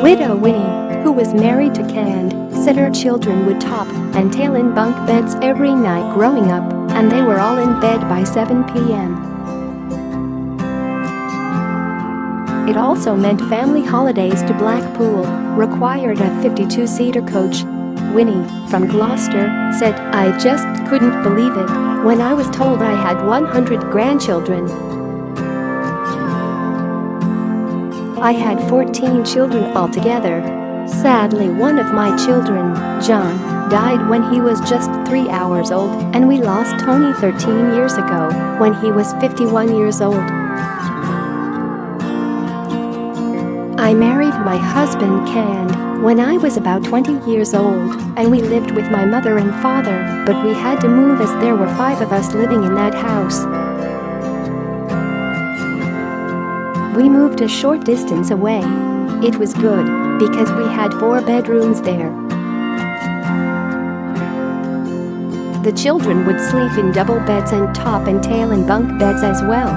Widow Winny, who was married to Canned, said her children would top and tail in bunk beds every night growing up, and they were all in bed by 7 p.m. It also meant family holidays to Blackpool required a 52-seater coach. Winny, from Gloucester, said, "I just couldn't believe it when I was told I had 100 grandchildren. I had 14 children altogether. Sadly, one of my children, John, died when he was just 3 hours old, and we lost Tony 13 years ago when he was 51 years old. I married my husband Canned when I was about 20 years old, and we lived with my mother and father, but we had to move as there were 5 of us living in that house. We moved a short distance away. It was good, because we had 4 bedrooms there. The children would sleep in double beds and top and tail in bunk beds as well.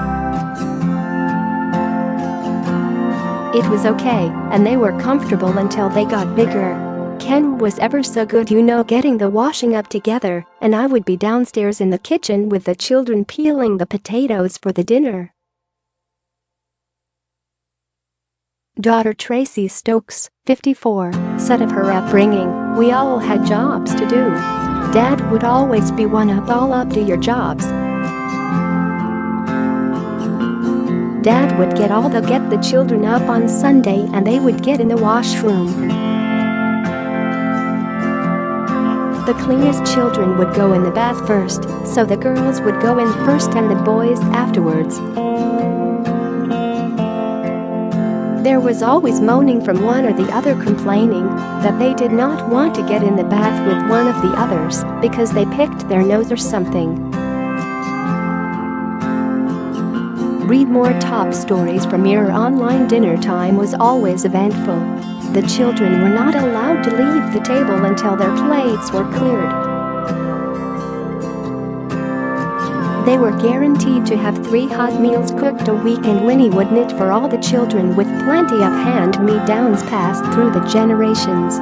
It was okay, and they were comfortable until they got bigger. Ken was ever so good, getting the washing up together, and I would be downstairs in the kitchen with the children peeling the potatoes for the dinner." Daughter Tracey Stokes, 54, said of her upbringing, "We all had jobs to do. Dad would always be all up to your jobs. Dad would get the children up on Sunday and they would get in the washroom. The cleanest children would go in the bath first, so the girls would go in first and the boys afterwards. There was always moaning from one or the other, complaining that they did not want to get in the bath with one of the others because they picked their nose or something." Read more top stories from Mirror Online. Dinner time was always eventful. The children were not allowed to leave the table until their plates were cleared. They were guaranteed to have 3 hot meals cooked a week, and Winnie would knit for all the children with plenty of hand-me-downs passed through the generations.